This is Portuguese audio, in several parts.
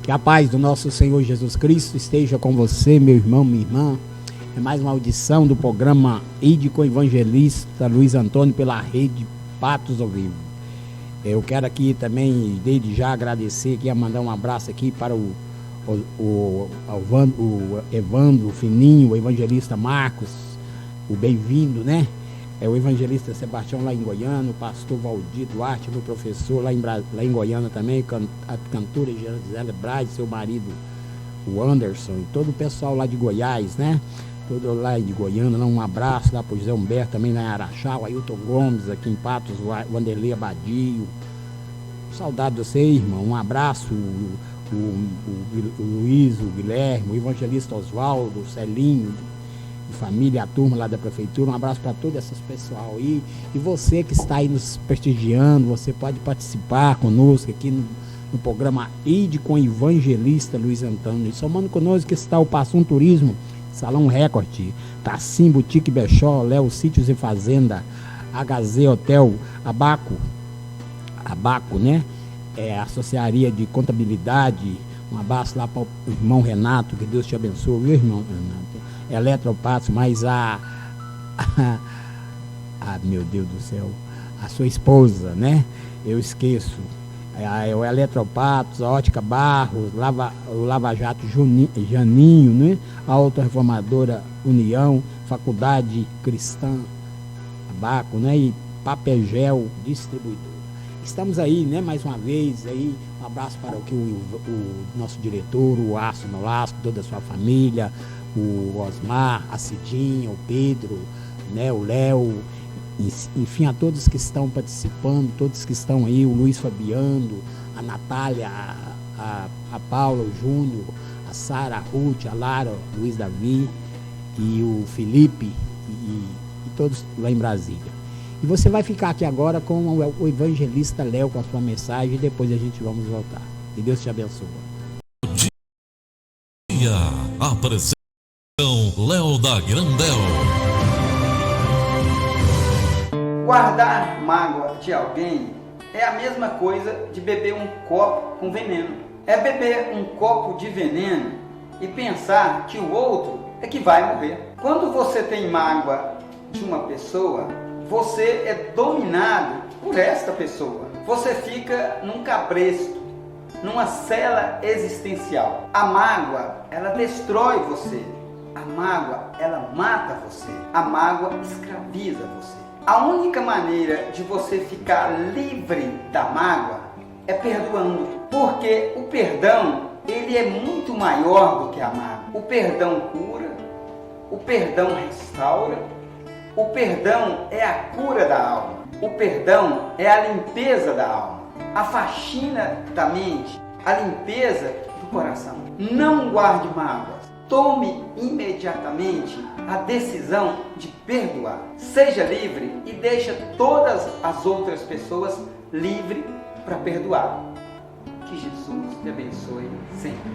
Que a paz do nosso Senhor Jesus Cristo esteja com você, meu irmão, minha irmã. É mais uma audição do programa Ide com o Evangelista Luiz Antônio pela rede Patos ao Vivo. Eu quero aqui também, desde já, agradecer aqui, mandar um abraço aqui para o Evandro, o Fininho, o evangelista Marcos, o bem-vindo, né? O evangelista Sebastião lá em Goiânia, o pastor Valdir Duarte, meu professor lá em Goiânia também, a cantora Gisele Braz, seu marido, o Anderson, e todo o pessoal lá de Goiás, né? Todo lá de Goiânia, um abraço lá pro José Humberto, também lá em Araxá, o Ailton Gomes, aqui em Patos, o Wanderlei Abadio. Saudade de você, irmão, um abraço, o Luiz, o Guilherme, o evangelista Oswaldo, o Celinho, família, a turma lá da prefeitura, um abraço para todo esse pessoal aí, e você que está aí nos prestigiando, você pode participar conosco aqui no programa Ide com o Evangelista Luiz Antônio, e somando conosco que está o Passum Turismo, Salão Record, Tassim Boutique Bechó, Léo Sítios e Fazenda, HZ Hotel, Abaco, né, Associaria de Contabilidade, um abraço lá para o irmão Renato, que Deus te abençoe, viu, irmão Renato? Eletropatos, mas meu Deus do céu, a sua esposa, né? Eu esqueço. O Eletropatos, a Ótica Barros, o Lava Jato Janinho, né? A Autorreformadora União, Faculdade Cristã Abaco, né? E Papegel Distribuidor. Estamos aí, né? Mais uma vez aí, um abraço para o nosso diretor, o Aço Nolasco, toda a sua família, o Osmar, a Cidinha, o Pedro, né, o Léo, enfim, a todos que estão participando, todos que estão aí, o Luiz Fabiano, a Natália, a Paula, o Júnior, a Sara, a Ruth, a Lara, o Luiz Davi e o Felipe e todos lá em Brasília. E você vai ficar aqui agora com o evangelista Léo com a sua mensagem e depois a gente vamos voltar. Que Deus te abençoe. Apresentação Léo da Grandel. Guardar mágoa de alguém é a mesma coisa de beber um copo com veneno. É beber um copo de veneno e pensar que o outro é que vai morrer. Quando você tem mágoa de uma pessoa, você é dominado por esta pessoa. Você fica num cabresto, numa cela existencial. A mágoa, ela destrói você. A mágoa, ela mata você. A mágoa escraviza você. A única maneira de você ficar livre da mágoa é perdoando. Porque o perdão, ele é muito maior do que a mágoa. O perdão cura, o perdão restaura, o perdão é a cura da alma. O perdão é a limpeza da alma, a faxina da mente, a limpeza do coração. Não guarde mágoas. Tome imediatamente a decisão de perdoar. Seja livre e deixe todas as outras pessoas livres para perdoar. Que Jesus te abençoe sempre.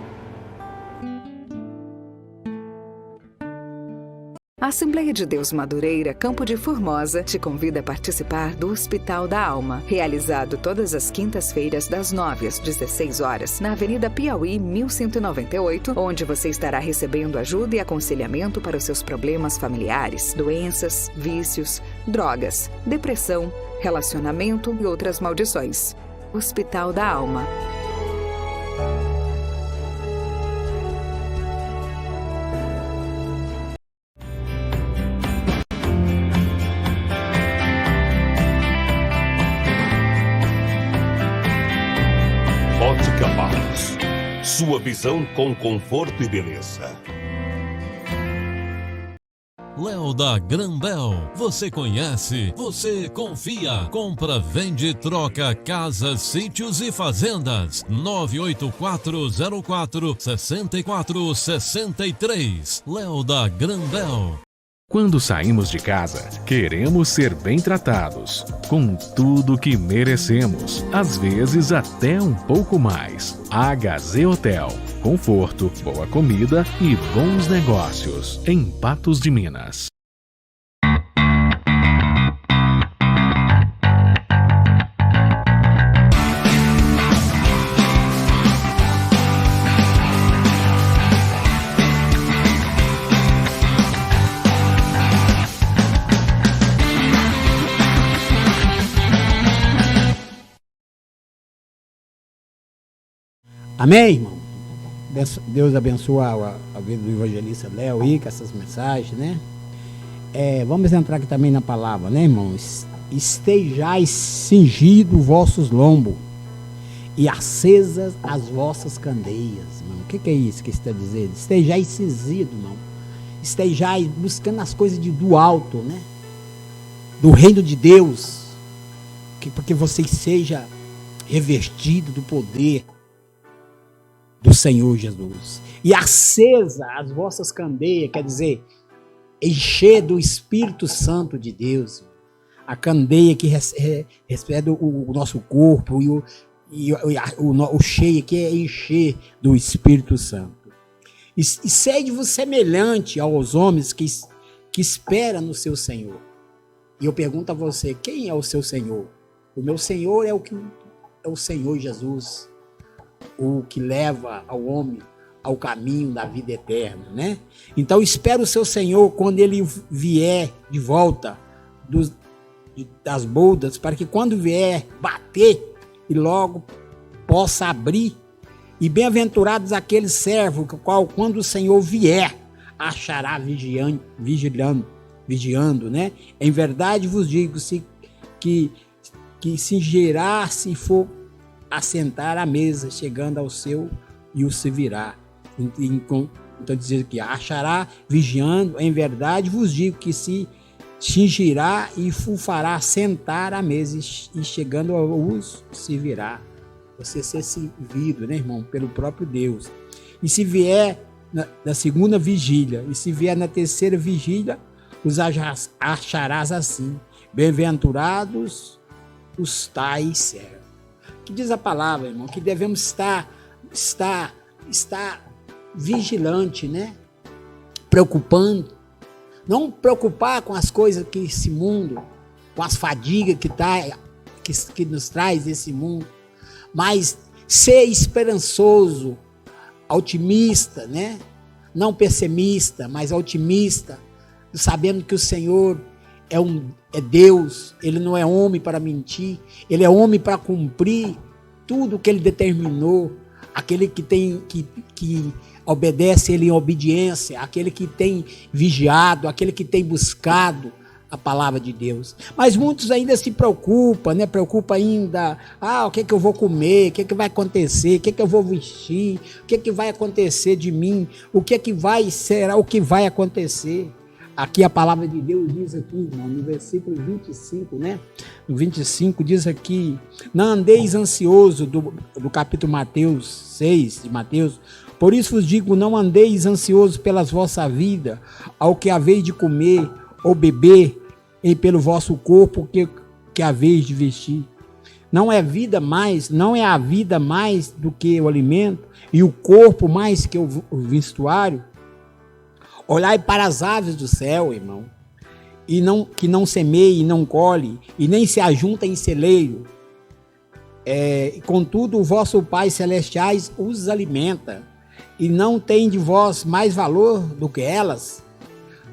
A Assembleia de Deus Madureira, Campo de Formosa, te convida a participar do Hospital da Alma, realizado todas as quintas-feiras das 9 às 16 horas, na Avenida Piauí, 1198, onde você estará recebendo ajuda e aconselhamento para os seus problemas familiares, doenças, vícios, drogas, depressão, relacionamento e outras maldições. Hospital da Alma. Ótica Barros. Sua visão com conforto e beleza. Léo da Grandel. Você conhece, você confia. Compra, vende, troca casas, sítios e fazendas. 98404-6463. Léo da Grandel. Quando saímos de casa, queremos ser bem tratados, com tudo que merecemos, às vezes até um pouco mais. HZ Hotel, conforto, boa comida e bons negócios, em Patos de Minas. Amém, irmão? Deus abençoa a vida do evangelista Léo aí com essas mensagens, né? Vamos entrar aqui também na palavra, né, irmão? Estejais cingidos vossos lombos e acesas as vossas candeias, irmão. O que é isso que está dizendo? Estejais cingidos, irmão. Estejais buscando as coisas do alto, né? Do reino de Deus. Porque você seja revestido do poder do Senhor Jesus. E acesa as vossas candeias, quer dizer, encher do Espírito Santo de Deus. A candeia que recebe o nosso corpo e o cheio que é encher do Espírito Santo. E sede-vos semelhante aos homens que esperam no seu Senhor. E eu pergunto a você, quem é o seu Senhor? O meu Senhor é o Senhor Jesus, o que leva ao homem ao caminho da vida eterna, né? Então espera o seu Senhor quando ele vier de volta das bodas, para que quando vier bater e logo possa abrir. E bem-aventurados aqueles servos que qual quando o Senhor vier achará vigiando, né? Em verdade vos digo que cingirá se for assentar à mesa, chegando ao seu e o servirá. Então dizendo que achará vigiando, em verdade vos digo que se cingirá e o fará sentar à mesa e chegando os servirá. Você ser servido, né, irmão, pelo próprio Deus. E se vier na segunda vigília, e se vier na terceira vigília, os acharás assim. Bem-aventurados os tais servos. Que diz a palavra, irmão, que devemos estar vigilante, né? Preocupando. Não preocupar com as coisas que esse mundo, com as fadigas que nos traz esse mundo, mas ser esperançoso, otimista, né? Não pessimista, mas otimista, sabendo que o Senhor é Deus, Ele não é homem para mentir, Ele é homem para cumprir tudo o que Ele determinou. Aquele que obedece Ele em obediência, aquele que tem vigiado, aquele que tem buscado a palavra de Deus. Mas muitos ainda se preocupam, né? Preocupa ainda, o que é que eu vou comer, o que é que vai acontecer, o que é que eu vou vestir, o que é que vai acontecer de mim, o que é que será o que vai acontecer. Aqui a palavra de Deus diz aqui, irmão, no versículo 25, né? No 25 diz aqui, não andeis ansioso, do capítulo Mateus 6, de Mateus, por isso vos digo, não andeis ansiosos pela vossa vida, ao que haveis de comer ou beber, e pelo vosso corpo que haveis de vestir. Não é a vida mais do que o alimento, e o corpo mais que o vestuário? Olhai para as aves do céu, irmão, que não semeie e não colhe, e nem se ajunta em celeiro. Contudo, o vosso Pai Celestiais os alimenta, e não tem de vós mais valor do que elas?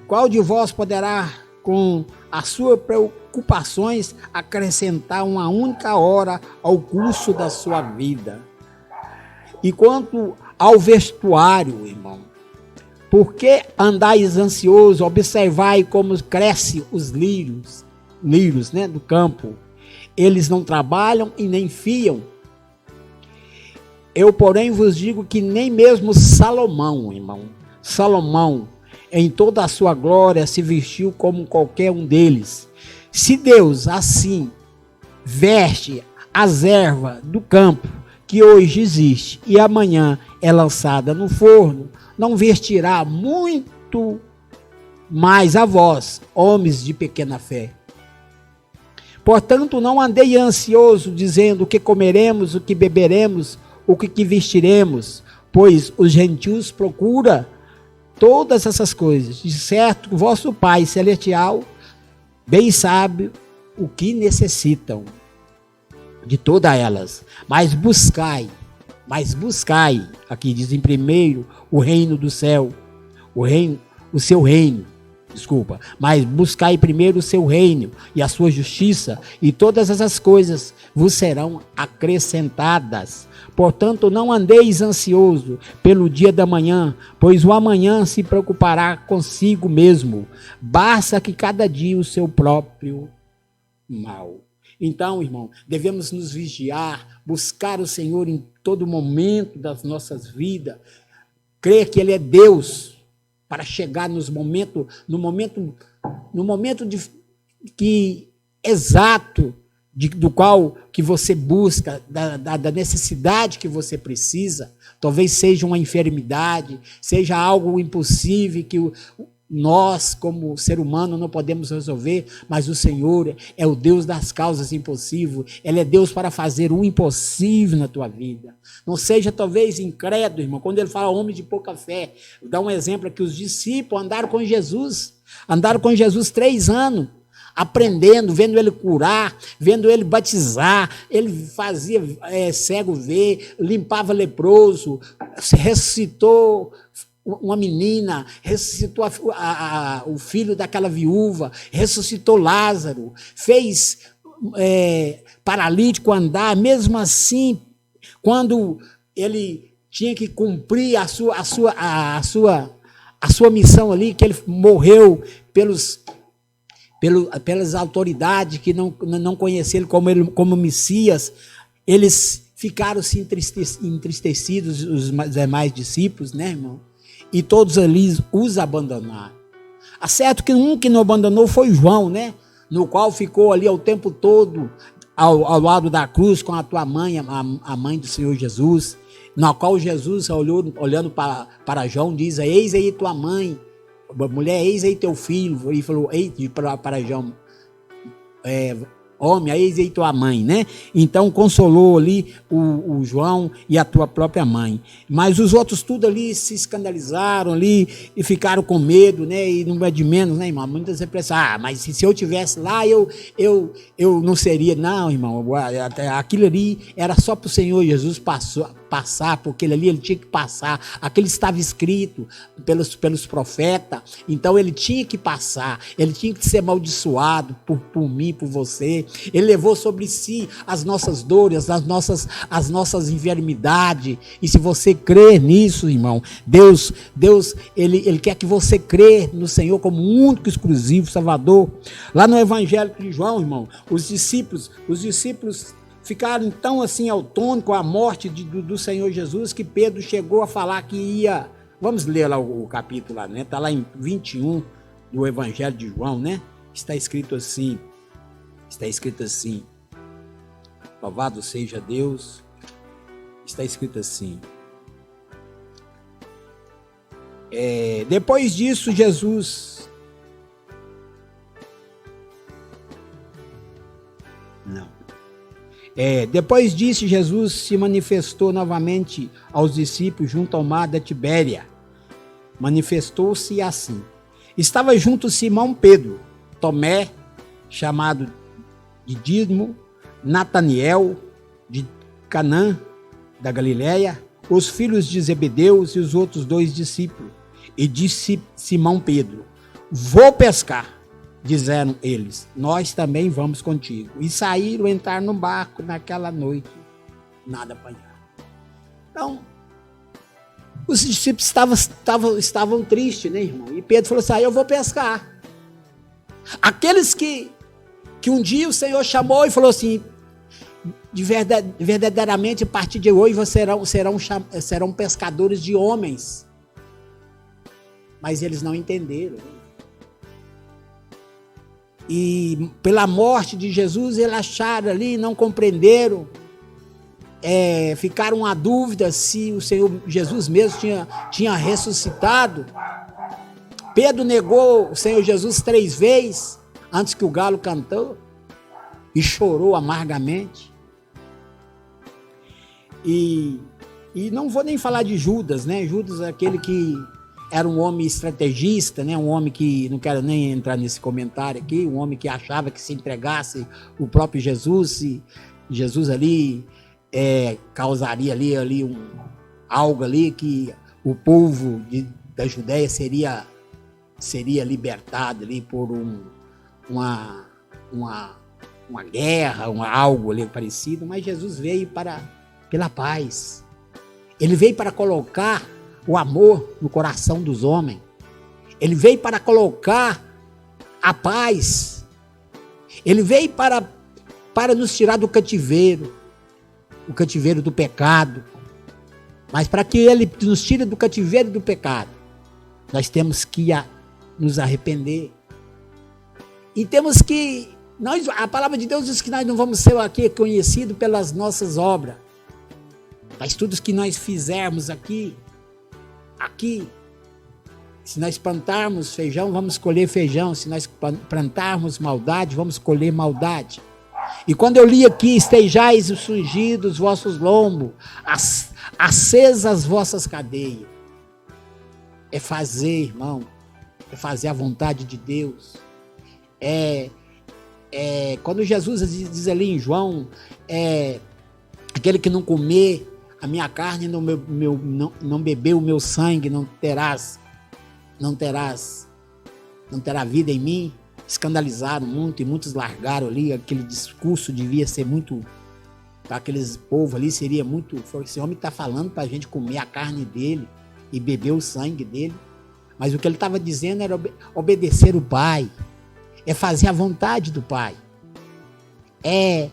Qual de vós poderá, com as suas preocupações, acrescentar uma única hora ao curso da sua vida? E quanto ao vestuário, irmão, por que andais ansiosos? Observai como crescem os lírios, né, do campo. Eles não trabalham e nem fiam. Eu, porém, vos digo que nem mesmo Salomão, irmão, em toda a sua glória, se vestiu como qualquer um deles. Se Deus, assim, veste as ervas do campo, que hoje existe e amanhã é lançada no forno, não vestirá muito mais a vós, homens de pequena fé. Portanto, não andei ansioso, dizendo o que comeremos, o que beberemos, o que vestiremos, pois os gentios procuram todas essas coisas. De certo, vosso Pai Celestial bem sabe o que necessitam de todas elas. Mas buscai, aqui diz em primeiro, o reino do céu, o seu reino, mas buscai primeiro o seu reino e a sua justiça, e todas essas coisas vos serão acrescentadas. Portanto, não andeis ansioso pelo dia da manhã, pois o amanhã se preocupará consigo mesmo. Basta que cada dia o seu próprio mal. Então, irmão, devemos nos vigiar, buscar o Senhor em todo momento das nossas vidas, crer que Ele é Deus, para chegar no momento exato do qual que você busca, da necessidade que você precisa. Talvez seja uma enfermidade, seja algo impossível que nós, como ser humano, não podemos resolver, mas o Senhor é o Deus das causas impossíveis. Ele é Deus para fazer o impossível na tua vida. Não seja talvez incrédulo, irmão, quando ele fala homem de pouca fé. Dá um exemplo aqui, os discípulos andaram com Jesus 3 anos, aprendendo, vendo ele curar, vendo ele batizar, ele fazia cego ver, limpava leproso, ressuscitou uma menina, ressuscitou o filho daquela viúva, ressuscitou Lázaro, fez paralítico andar. Mesmo assim, quando ele tinha que cumprir a sua missão ali, que ele morreu pelas autoridades que não conheceram como Messias, eles ficaram se entristecidos, os demais discípulos, né, irmão? E todos ali os abandonaram. Certo que um que não abandonou foi João, né? No qual ficou ali o tempo todo ao lado da cruz com a tua mãe, a mãe do Senhor Jesus, na qual Jesus, olhando para João, diz: eis aí tua mãe, mulher, eis aí teu filho. E falou para João: homem, eis aí tua mãe, né? Então consolou ali o João e a tua própria mãe. Mas os outros tudo ali se escandalizaram ali e ficaram com medo, né? E não é de menos, né, irmão? Muitas vezes pensam: mas se eu tivesse lá, eu não seria. Não, irmão, aquilo ali era só para o Senhor Jesus passar, porque ele tinha que passar. Aquilo estava escrito pelos profetas, então ele tinha que passar, ele tinha que ser amaldiçoado por mim, por você. Ele levou sobre si as nossas dores, as nossas enfermidades. E se você crer nisso, irmão, Deus ele quer que você crê no Senhor como único, exclusivo Salvador. Lá no Evangelho de João, irmão, os discípulos ficaram tão assim autônomos com a morte do Senhor Jesus, que Pedro chegou a falar que ia... Vamos ler lá o capítulo lá, né? Está lá em 21 do Evangelho de João, né? Está escrito assim: louvado seja Deus. Está escrito assim: depois disso Jesus... Depois disso, Jesus se manifestou novamente aos discípulos junto ao mar da Tibéria. Manifestou-se assim: estava junto Simão Pedro, Tomé, chamado de Dídimo, Nataniel, de Canaã, da Galileia, os filhos de Zebedeus e os outros 2 discípulos. E disse Simão Pedro: vou pescar. Disseram eles: nós também vamos contigo. E saíram, entraram no barco naquela noite, nada apanharam. Então, os discípulos estavam tristes, né, irmão? E Pedro falou assim: eu vou pescar. Aqueles que um dia o Senhor chamou e falou assim: verdadeiramente, a partir de hoje, vocês serão pescadores de homens. Mas eles não entenderam. E pela morte de Jesus, eles acharam ali, não compreenderam, ficaram a dúvida se o Senhor Jesus mesmo tinha ressuscitado. Pedro negou o Senhor Jesus 3 vezes, antes que o galo cantou, e chorou amargamente. E não vou nem falar de Judas, né? Judas é aquele que era um homem estrategista, né? Um homem que, não quero nem entrar nesse comentário aqui, um homem que achava que se entregasse o próprio Jesus, se Jesus ali causaria ali algo ali que o povo da Judéia seria seria libertado ali por uma guerra, algo ali parecido, mas Jesus veio pela paz. Ele veio para colocar o amor no coração dos homens. Ele veio para colocar a paz. Ele veio para nos tirar do cativeiro, o cativeiro do pecado. Mas para que ele nos tire do cativeiro do pecado, nós temos que nos arrepender. E temos que... a palavra de Deus diz que nós não vamos ser aqui conhecidos pelas nossas obras. Mas tudo que nós fizermos aqui, se nós plantarmos feijão, vamos colher feijão. Se nós plantarmos maldade, vamos colher maldade. E quando eu li aqui, estejais ungidos os vossos lombos, acesas as vossas cadeias. É fazer, irmão, é fazer a vontade de Deus. Quando Jesus diz ali em João, aquele que não comer a minha carne, não beber o meu sangue, não terá vida em mim. Escandalizaram muito e muitos largaram ali. Aquele discurso devia ser muito, para aqueles povos ali, seria muito. Esse homem está falando para a gente comer a carne dele e beber o sangue dele. Mas o que ele estava dizendo era obedecer o Pai, é fazer a vontade do Pai, é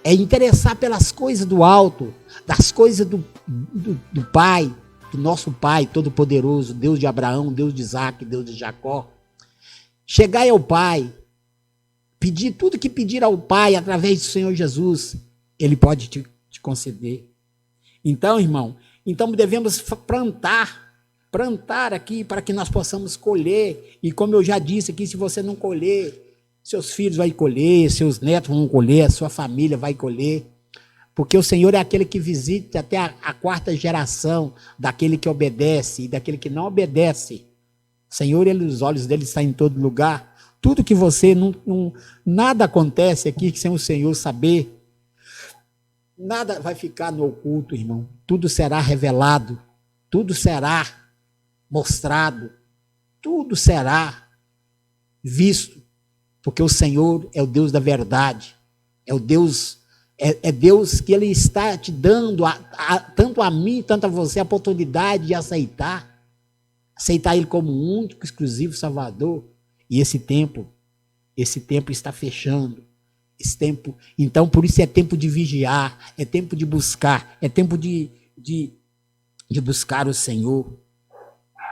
interessar pelas coisas do alto, das coisas do Pai, do nosso Pai Todo-Poderoso, Deus de Abraão, Deus de Isaac, Deus de Jacó. Chegai ao Pai, pedir tudo que pedir ao Pai através do Senhor Jesus, Ele pode te conceder. Então, irmão, devemos plantar aqui para que nós possamos colher. E como eu já disse aqui, se você não colher, seus filhos vão colher, seus netos vão colher, a sua família vai colher. Porque o Senhor é aquele que visita até a quarta geração daquele que obedece e daquele que não obedece. O Senhor, os olhos dele estão em todo lugar. Tudo que você nada acontece aqui sem o Senhor saber. Nada vai ficar no oculto, irmão. Tudo será revelado. Tudo será mostrado. Tudo será visto. Porque o Senhor é o Deus da verdade. É o Deus... É Deus que Ele está te dando, tanto a mim, tanto a você, a oportunidade de aceitar Ele como o único, exclusivo Salvador. E esse tempo está fechando. Então, por isso é tempo de vigiar, é tempo de buscar, é tempo de buscar o Senhor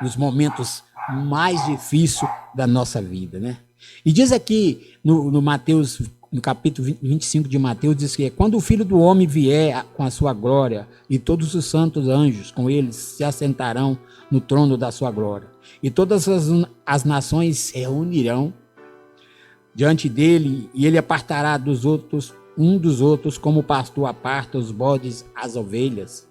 nos momentos mais difíceis da nossa vida, né? E diz aqui no Mateus, no capítulo 25 de Mateus, diz que quando o Filho do Homem vier com a sua glória e todos os santos anjos com eles se assentarão no trono da sua glória, e todas as nações se reunirão diante dele, e ele apartará dos outros como o pastor aparta os bodes às ovelhas.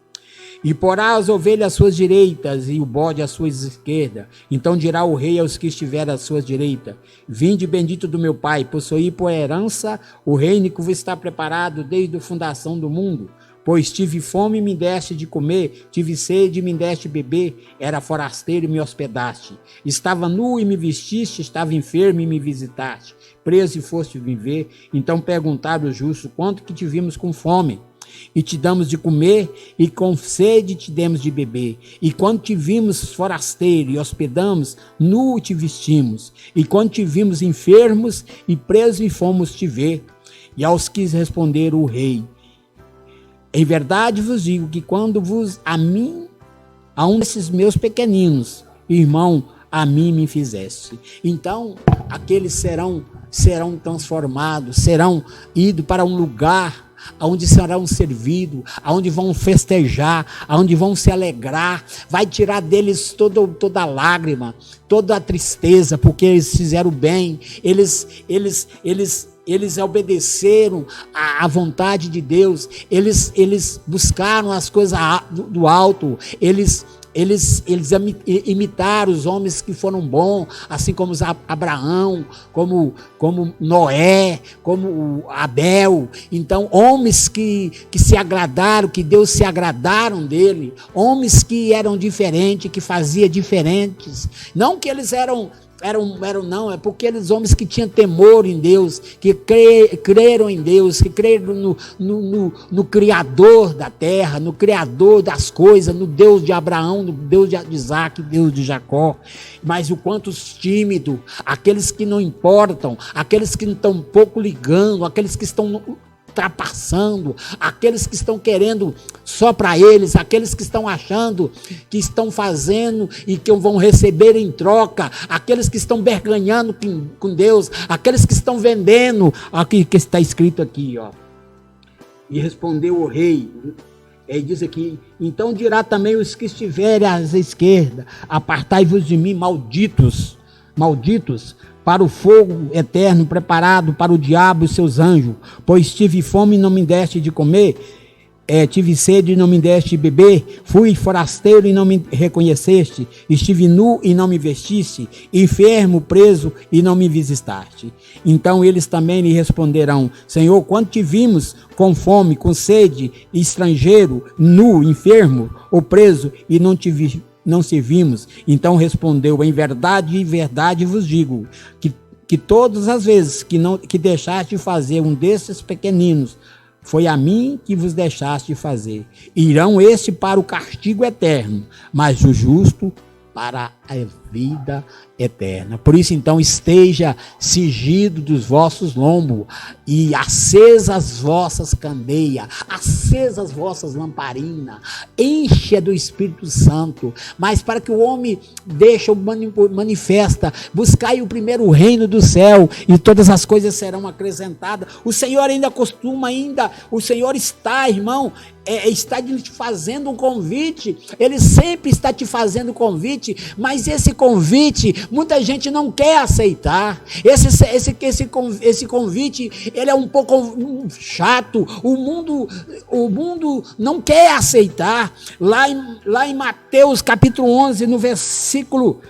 E porá as ovelhas às suas direitas e o bode às suas esquerdas. Então dirá o rei aos que estiverem às suas direitas: vinde bendito do meu Pai, possuí por herança o reino que vos está preparado desde a fundação do mundo. Pois tive fome e me deste de comer, tive sede e me deste de beber, era forasteiro e me hospedaste. Estava nu e me vestiste, estava enfermo e me visitaste, preso e foste me ver. Então perguntaram os justos: quanto que te vimos com fome e te damos de comer, e com sede te demos de beber? E quando te vimos forasteiro e hospedamos, nu te vestimos? E quando te vimos enfermos e presos e fomos te ver? E aos que responderam o rei: em verdade vos digo que quando a um desses meus pequeninos, irmão, a mim me fizeste. Então, aqueles serão transformados, serão idos para um lugar onde serão servidos, onde vão festejar, onde vão se alegrar, vai tirar deles toda a lágrima, toda a tristeza, porque eles fizeram bem, eles obedeceram à vontade de Deus, eles buscaram as coisas do alto, eles imitaram os homens que foram bons, assim como Abraão, como Noé, como Abel. Então, homens que se agradaram, que Deus se agradaram dele, homens que eram diferentes, que faziam diferentes. Não que eles eram Não, é porque aqueles homens que tinham temor em Deus, que creram em Deus, que creram no Criador da terra, no Criador das coisas, no Deus de Abraão, no Deus de Isaac, Deus de Jacó. Mas o quanto os tímidos, aqueles que não importam, aqueles que não estão um pouco ligando, aqueles que estão ultrapassando, aqueles que estão querendo só para eles, aqueles que estão achando que estão fazendo e que vão receber em troca, aqueles que estão berganhando com Deus, aqueles que estão vendendo, aqui que está escrito aqui, ó. E respondeu o rei, ele diz aqui: então dirá também os que estiverem à esquerda: apartai-vos de mim, malditos, para o fogo eterno preparado para o diabo e seus anjos, pois tive fome e não me deste de comer, tive sede e não me deste de beber, fui forasteiro e não me reconheceste, estive nu e não me vestiste, enfermo, preso e não me visitaste. Então eles também lhe responderão: Senhor, quando te vimos com fome, com sede, estrangeiro, nu, enfermo ou preso e não servimos? Então respondeu: em verdade vos digo, que todas as vezes que deixaste de fazer um desses pequeninos, foi a mim que vos deixaste de fazer. Irão estes para o castigo eterno, mas o justo para a vida eterna. Por isso, então, esteja cingido dos vossos lombos e acesas as vossas candeias, acesas as vossas lamparinas, encha do Espírito Santo. Mas para que o homem manifesta, buscai o primeiro reino do céu e todas as coisas serão acrescentadas. O Senhor o Senhor está, irmão, está te fazendo um convite. Ele sempre está te fazendo convite, mas esse convite muita gente não quer aceitar. Esse convite, ele é um pouco chato. O mundo não quer aceitar. Lá em Mateus capítulo 11, no versículo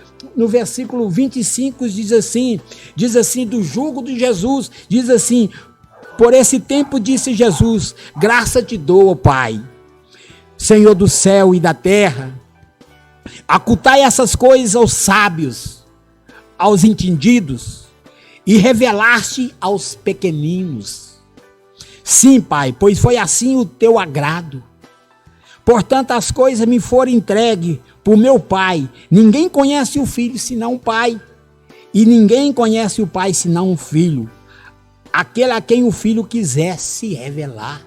25, diz assim, do jugo de Jesus, diz assim: por esse tempo disse Jesus, graça te dou, ó Pai, Senhor do céu e da terra, ocultai essas coisas aos sábios, aos entendidos, e revelaste aos pequeninos. Sim, Pai, pois foi assim o teu agrado. Portanto, as coisas me foram entregues por meu Pai. Ninguém conhece o Filho senão o Pai, e ninguém conhece o Pai senão o Filho, aquele a quem o Filho quiser se revelar.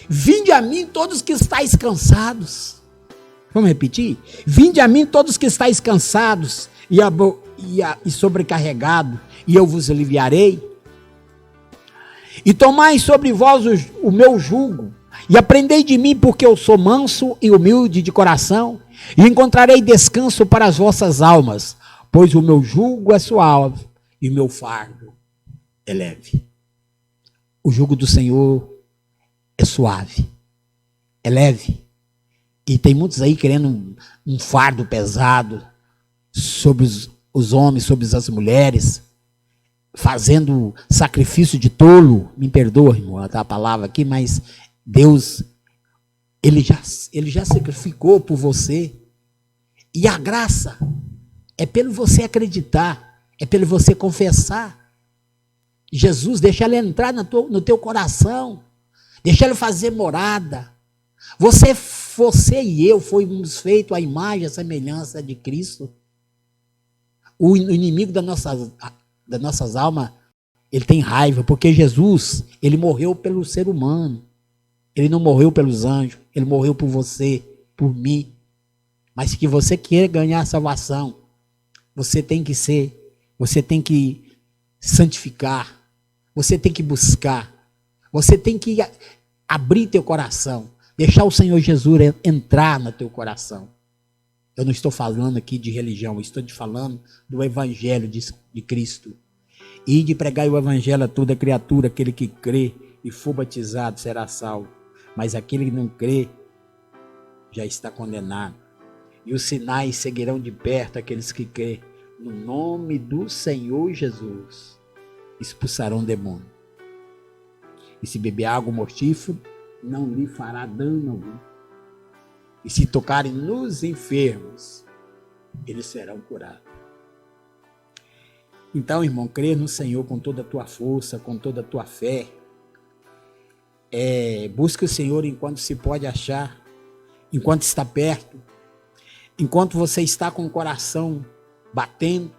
Vinde a mim todos que estáis cansados. Vamos repetir? Vinde a mim todos que estáis cansados e sobrecarregados, e eu vos aliviarei. E tomai sobre vós o meu jugo, e aprendei de mim, porque eu sou manso e humilde de coração, e encontrarei descanso para as vossas almas, pois o meu jugo é suave e o meu fardo é leve. O jugo do Senhor é suave, é leve. E tem muitos aí querendo um fardo pesado sobre os homens, sobre as mulheres, fazendo sacrifício de tolo. Me perdoa, irmão, a palavra aqui, mas Deus, ele já sacrificou por você. E a graça é pelo você acreditar, é pelo você confessar. Jesus, deixa ele entrar no teu coração, deixa ele fazer morada. Você e eu fomos feitos à imagem e à semelhança de Cristo. O inimigo das nossas almas, ele tem raiva, porque Jesus, ele morreu pelo ser humano. Ele não morreu pelos anjos, ele morreu por você, por mim. Mas que você queira ganhar a salvação, você tem que santificar, você tem que buscar, você tem que abrir teu coração, deixar o Senhor Jesus entrar no teu coração. Eu não estou falando aqui de religião, eu estou te falando do Evangelho de Cristo. E de pregar o Evangelho a toda criatura, aquele que crê e for batizado será salvo. Mas aquele que não crê já está condenado. E os sinais seguirão de perto aqueles que crê. No nome do Senhor Jesus expulsarão demônio. E se beber água mortífera, não lhe fará dano algum. E se tocarem nos enfermos, eles serão curados. Então, irmão, crê no Senhor com toda a tua força, com toda a tua fé. Busque o Senhor enquanto se pode achar, enquanto está perto, enquanto você está com o coração batendo,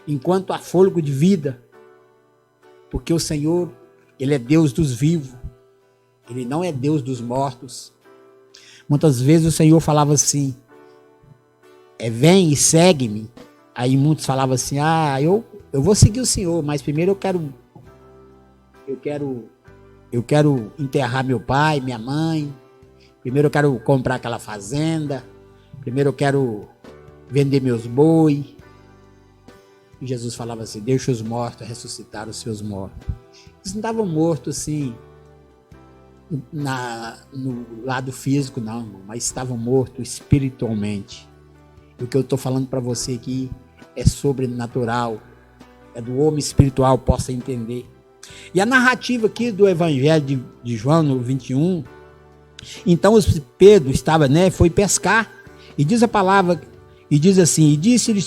enquanto há fôlego de vida, porque o Senhor, Ele é Deus dos vivos, Ele não é Deus dos mortos. Muitas vezes o Senhor falava assim, vem e segue-me. Aí muitos falavam assim, eu vou seguir o Senhor, mas primeiro eu quero enterrar meu pai, minha mãe, primeiro eu quero comprar aquela fazenda, primeiro eu quero vender meus boi. E Jesus falava assim, deixa os mortos ressuscitar os seus mortos. Eles não estavam mortos assim, no lado físico não, mas estavam mortos espiritualmente. E o que eu estou falando para você aqui é sobrenatural, é do homem espiritual, possa entender. E a narrativa aqui do Evangelho de João, no 21, então Pedro estava, foi pescar, e diz a palavra, e diz assim, e disse-lhe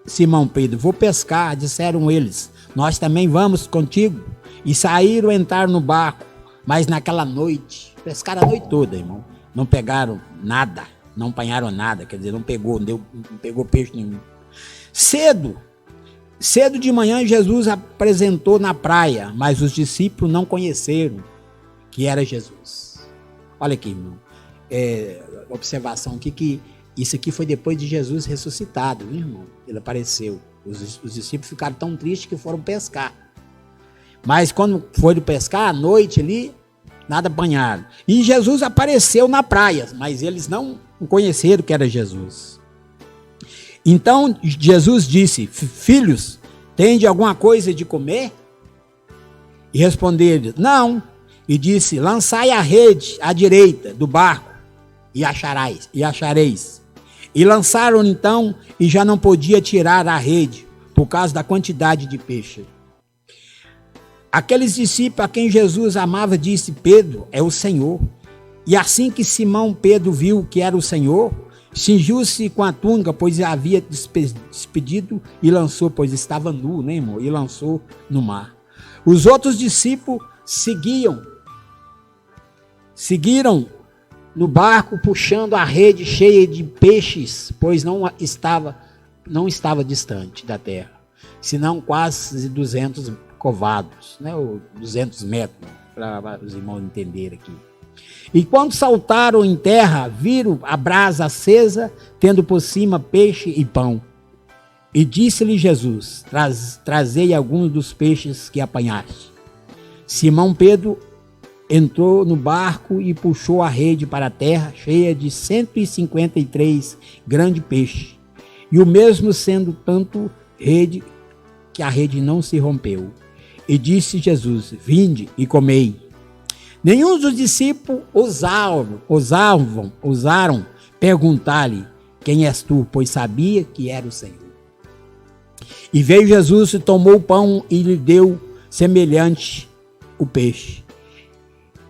Simão Pedro, vou pescar, disseram eles, nós também vamos contigo. E saíram entrar no barco, mas naquela noite, pescaram a noite toda, irmão, não pegaram nada, não apanharam nada, quer dizer, não pegou peixe nenhum. Cedo de manhã Jesus apresentou na praia, mas os discípulos não conheceram que era Jesus. Olha aqui, irmão, observação aqui que isso aqui foi depois de Jesus ressuscitado, né, irmão? Ele apareceu. Os discípulos ficaram tão tristes que foram pescar. Mas quando foram pescar, à noite ali, nada apanharam. E Jesus apareceu na praia, mas eles não conheceram que era Jesus. Então Jesus disse, filhos, tende alguma coisa de comer? E responderam, não. E disse, lançai a rede à direita do barco e achareis. E lançaram então, e já não podia tirar a rede, por causa da quantidade de peixe. Aqueles discípulos a quem Jesus amava disse, Pedro é o Senhor. E assim que Simão Pedro viu que era o Senhor, cingiu-se com a túnica, pois havia despedido, e lançou, pois estava nu, né, irmão? E lançou no mar. Os outros discípulos seguiram no barco, puxando a rede cheia de peixes, pois não estava distante da terra, senão quase 200 covados, ou 200 metros, para os irmãos entenderem aqui. E quando saltaram em terra, viram a brasa acesa, tendo por cima peixe e pão. E disse-lhe Jesus, trazei alguns dos peixes que apanhaste. Simão Pedro entrou no barco e puxou a rede para a terra, cheia de 153 grandes peixes. E o mesmo sendo tanto rede, que a rede não se rompeu. E disse Jesus, vinde e comei. Nenhum dos discípulos ousaram perguntar-lhe, quem és tu? Pois sabia que era o Senhor. E veio Jesus e tomou o pão e lhe deu semelhante o peixe.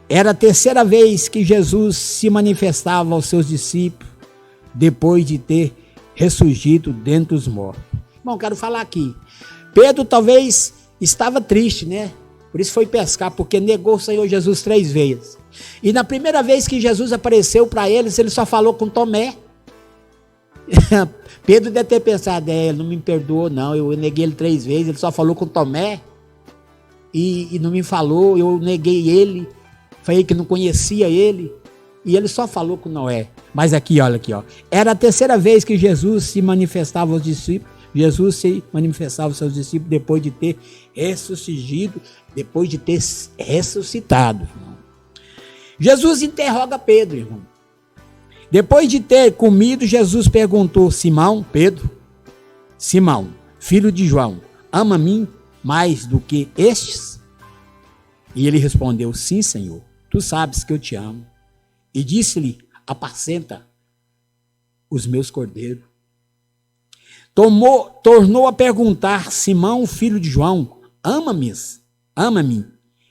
Era a terceira vez que Jesus se manifestava aos seus discípulos, depois de ter ressurgido dentre os mortos. Bom, quero falar aqui. Pedro talvez estava triste, Por isso foi pescar, porque negou o Senhor Jesus 3 vezes. E na primeira vez que Jesus apareceu para eles, ele só falou com Tomé. Pedro deve ter pensado, ele não me perdoou não, eu neguei ele 3 vezes, ele só falou com Tomé. E não me falou, eu neguei ele, falei que não conhecia ele. E ele só falou com Noé. Mas aqui, olha aqui, era a terceira vez que Jesus se manifestava aos discípulos. Jesus se manifestava aos seus discípulos depois de ter ressuscitado. Irmão. Jesus interroga Pedro, irmão. Depois de ter comido, Jesus perguntou, Simão, filho de João, ama a mim mais do que estes? E ele respondeu, sim, Senhor, tu sabes que eu te amo. E disse-lhe, apacenta os meus cordeiros. Tornou a perguntar, Simão, filho de João, ama-me?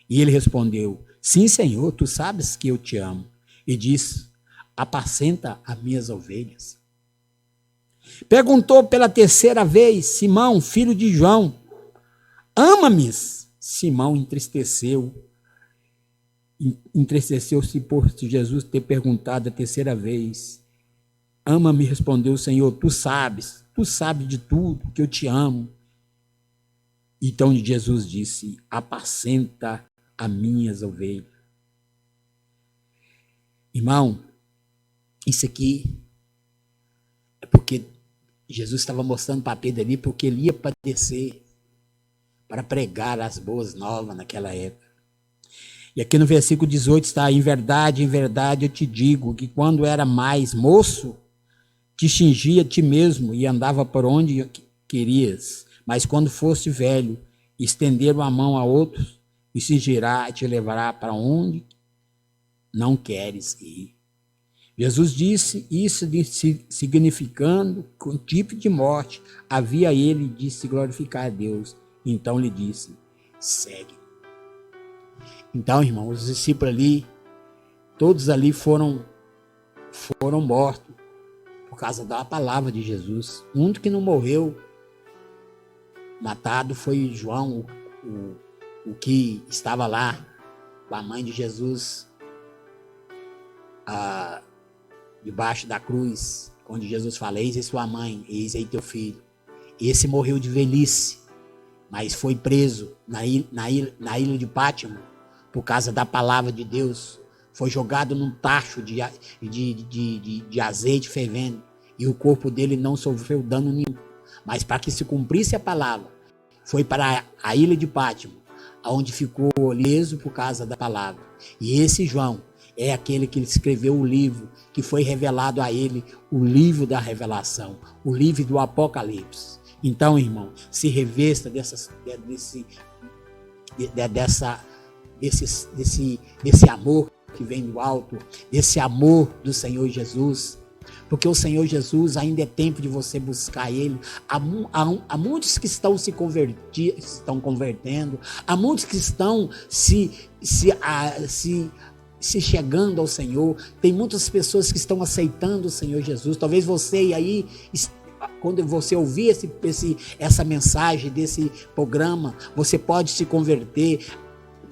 E ele respondeu, sim, Senhor, tu sabes que eu te amo. E disse, apacenta as minhas ovelhas. Perguntou pela terceira vez, Simão, filho de João, Ama-me. Simão entristeceu-se por Jesus ter perguntado a terceira vez. Ama-me, respondeu o Senhor, tu sabes de tudo, que eu te amo. Então Jesus disse, apacenta as minhas ovelhas. Irmão, isso aqui é porque Jesus estava mostrando para Pedro ali, porque ele ia padecer para pregar as boas novas naquela época. E aqui no versículo 18 está, em verdade eu te digo, que quando era mais moço, te cingia a ti mesmo e andava por onde querias. Mas quando foste velho, estender a mão a outros, e cingirá e te levará para onde não queres ir. Jesus disse isso significando que um tipo de morte havia ele de se glorificar a Deus. Então lhe disse, segue. Então, irmão, os discípulos ali, todos ali foram mortos por causa da palavra de Jesus. O único que não morreu, matado, foi João, o que estava lá com a mãe de Jesus, debaixo da cruz, onde Jesus fala, eis aí sua mãe, eis aí teu filho. Esse morreu de velhice, mas foi preso na ilha de Pátimo, por causa da palavra de Deus. Foi jogado num tacho de azeite fervendo, e o corpo dele não sofreu dano nenhum. Mas para que se cumprisse a palavra, foi para a ilha de Pátimo, onde ficou leso por causa da palavra. E esse João é aquele que escreveu o livro que foi revelado a ele, o livro da revelação, o livro do Apocalipse. Então, irmão, se revesta desse amor que vem do alto, desse amor do Senhor Jesus, porque o Senhor Jesus ainda é tempo de você buscar Ele. Há muitos que estão estão convertendo, há muitos que estão se chegando ao Senhor. Tem muitas pessoas que estão aceitando o Senhor Jesus. Talvez você aí, quando você ouvir essa mensagem desse programa, você pode se converter,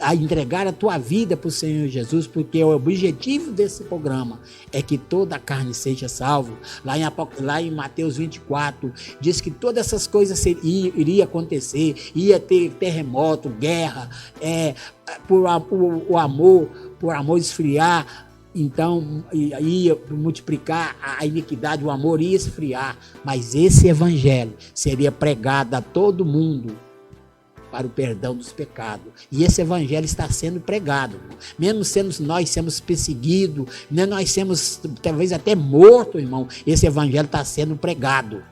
a entregar a tua vida para o Senhor Jesus, porque o objetivo desse programa é que toda a carne seja salva. Lá em Mateus 24, diz que todas essas coisas iriam acontecer, ia ter terremoto, guerra, por amor esfriar, então ia multiplicar a iniquidade, o amor ia esfriar, mas esse evangelho seria pregado a todo mundo, para o perdão dos pecados. E esse evangelho está sendo pregado. Mesmo nós sermos perseguidos, nós sermos talvez até mortos, irmão, esse evangelho está sendo pregado.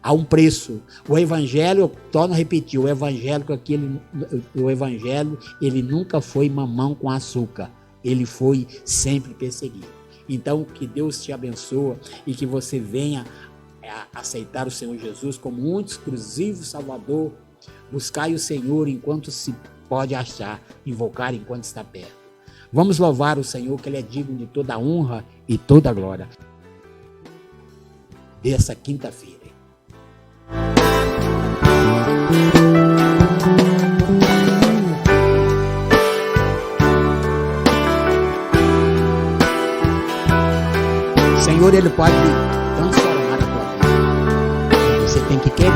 Há um preço. O evangelho, eu torno a repetir, o evangelho, ele nunca foi mamão com açúcar. Ele foi sempre perseguido. Então, que Deus te abençoe e que você venha a aceitar o Senhor Jesus como um exclusivo Salvador. Buscai o Senhor enquanto se pode achar, invocar enquanto está perto. Vamos louvar o Senhor, que Ele é digno de toda a honra e toda a glória. Dessa quinta-feira. O Senhor, Ele pode transformar a tua vida. Você tem que querer.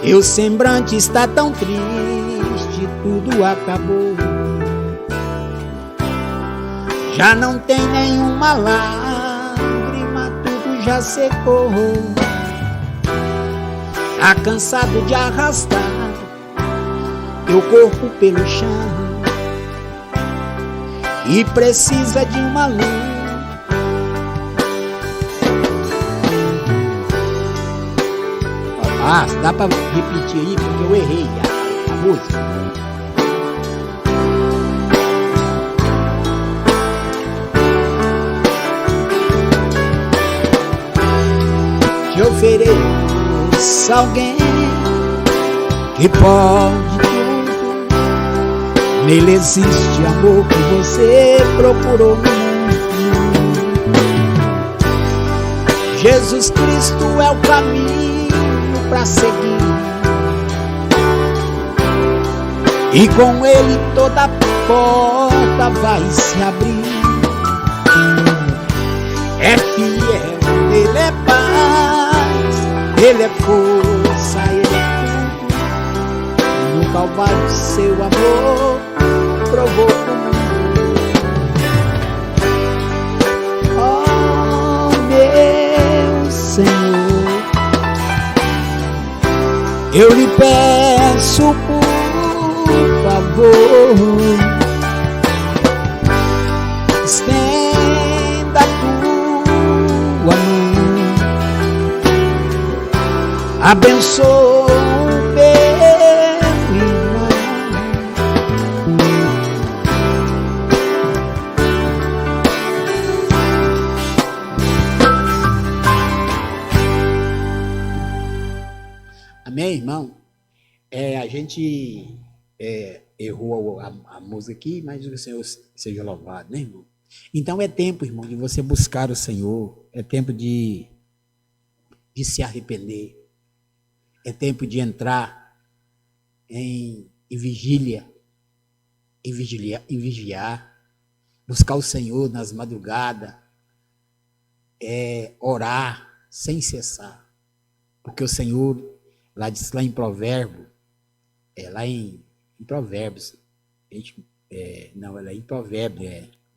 Meu semblante está tão triste, tudo acabou. Já não tem nenhuma lágrima, tudo já secou. Tá cansado de arrastar teu corpo pelo chão e precisa de uma luz. Dá para repetir aí, porque eu errei a música. Te ofereço alguém que pode tudo. Nele existe amor que você procurou no mundo. Jesus Cristo é o caminho para seguir, e com Ele toda porta vai se abrir. É fiel, Ele é paz, Ele é força, Ele é tudo. No Calvário seu amor provou comigo. Oh, meu Senhor, eu lhe peço por favor, estenda tua mão, abençoa o meu irmão. Amém, irmão? A gente errou a música aqui, mas o Senhor seja louvado, né, irmão? Então é tempo, irmão, de você buscar o Senhor, é tempo de se arrepender, é tempo de entrar em vigília, em vigiar, buscar o Senhor nas madrugadas, orar sem cessar, porque o Senhor, lá diz lá em Provérbio, lá em Provérbios,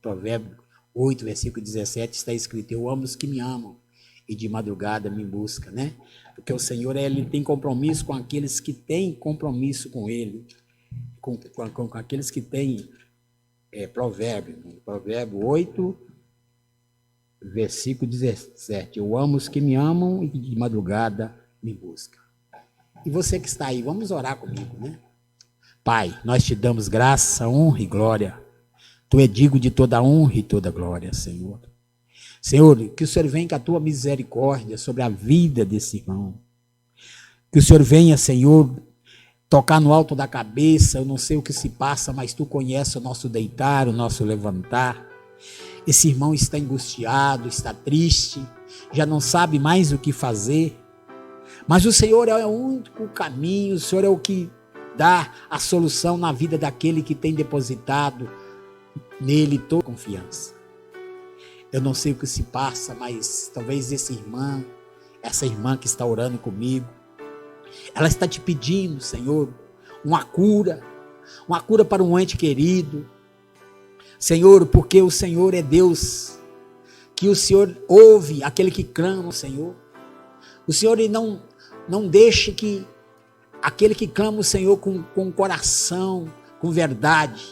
Provérbio 8, versículo 17, está escrito: eu amo os que me amam e de madrugada me buscam, né? Porque o Senhor, Ele tem compromisso com aqueles que têm compromisso com Ele, com aqueles que têm Provérbio 8, versículo 17, eu amo os que me amam e de madrugada me buscam. E você que está aí, vamos orar comigo, né? Pai, nós te damos graça, honra e glória. Tu é digno de toda honra e toda glória, Senhor. Senhor, que o Senhor venha com a tua misericórdia sobre a vida desse irmão. Que o Senhor venha, Senhor, tocar no alto da cabeça. Eu não sei o que se passa, mas tu conheces o nosso deitar, o nosso levantar. Esse irmão está angustiado, está triste, já não sabe mais o que fazer. Mas o Senhor é o único caminho, o Senhor é o que dá a solução na vida daquele que tem depositado nele toda confiança. Eu não sei o que se passa, mas talvez essa irmã que está orando comigo, ela está te pedindo, Senhor, uma cura para um ente querido. Senhor, porque o Senhor é Deus, que o Senhor ouve aquele que clama, Senhor. O Senhor não deixe que aquele que clama o Senhor com coração, com verdade,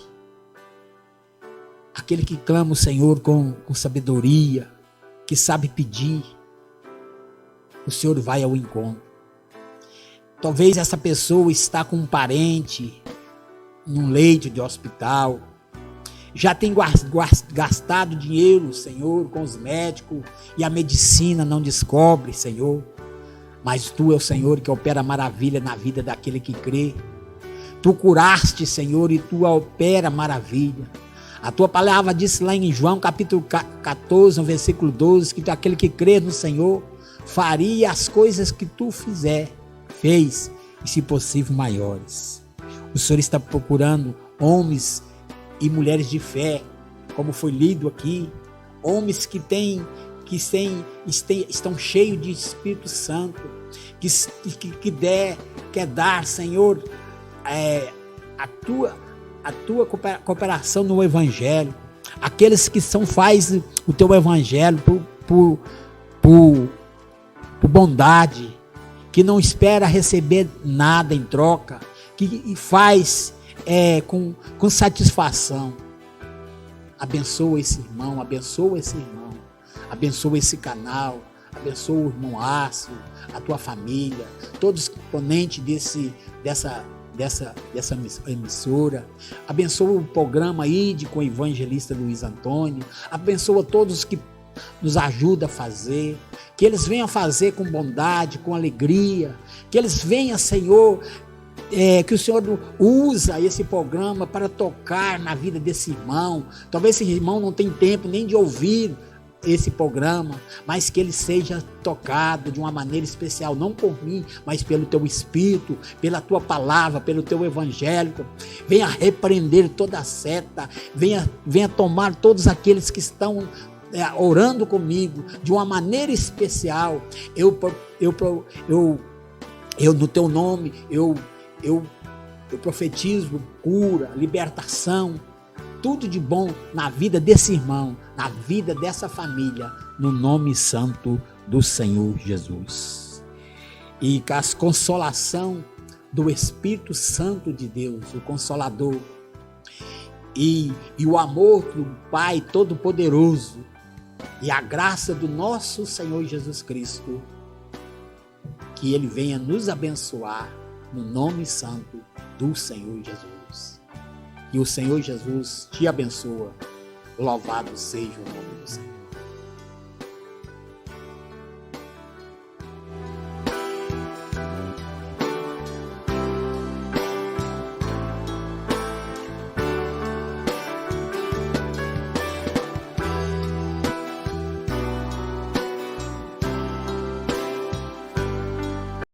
aquele que clama o Senhor com sabedoria, que sabe pedir, o Senhor vai ao encontro. Talvez essa pessoa está com um parente num leito de hospital, já tem gastado dinheiro, Senhor, com os médicos, e a medicina não descobre, Senhor. Mas tu é o Senhor que opera maravilha na vida daquele que crê. Tu curaste, Senhor, e tu opera maravilha. A tua palavra diz lá em João capítulo 14, no versículo 12, que aquele que crê no Senhor faria as coisas que tu fez, e se possível maiores. O Senhor está procurando homens e mulheres de fé, como foi lido aqui, homens que estão cheios de Espírito Santo, quer dar, Senhor, a tua cooperação no Evangelho, aqueles que faz o teu Evangelho por bondade, que não espera receber nada em troca, que faz com satisfação. Abençoa esse irmão, abençoa esse canal, abençoa o irmão Ácio, a tua família, todos os componentes dessa emissora. Abençoa o programa ID com o evangelista Luiz Antônio. Abençoa todos que nos ajudam a fazer, que eles venham fazer com bondade, com alegria, que eles venham, Senhor, que o Senhor usa esse programa para tocar na vida desse irmão. Talvez esse irmão não tenha tempo nem de ouvir esse programa, mas que ele seja tocado de uma maneira especial, não por mim, mas pelo teu Espírito, pela tua palavra, pelo teu evangelho. Venha repreender toda a seta, venha tomar todos aqueles que estão orando comigo de uma maneira especial. Eu no teu nome, eu profetizo cura, libertação, tudo de bom na vida desse irmão, na vida dessa família, no nome santo do Senhor Jesus. E com a consolação do Espírito Santo de Deus, o Consolador, e o amor do Pai Todo-Poderoso, e a graça do nosso Senhor Jesus Cristo, que Ele venha nos abençoar no nome santo do Senhor Jesus. E o Senhor Jesus te abençoa. Louvado seja o nome do Senhor.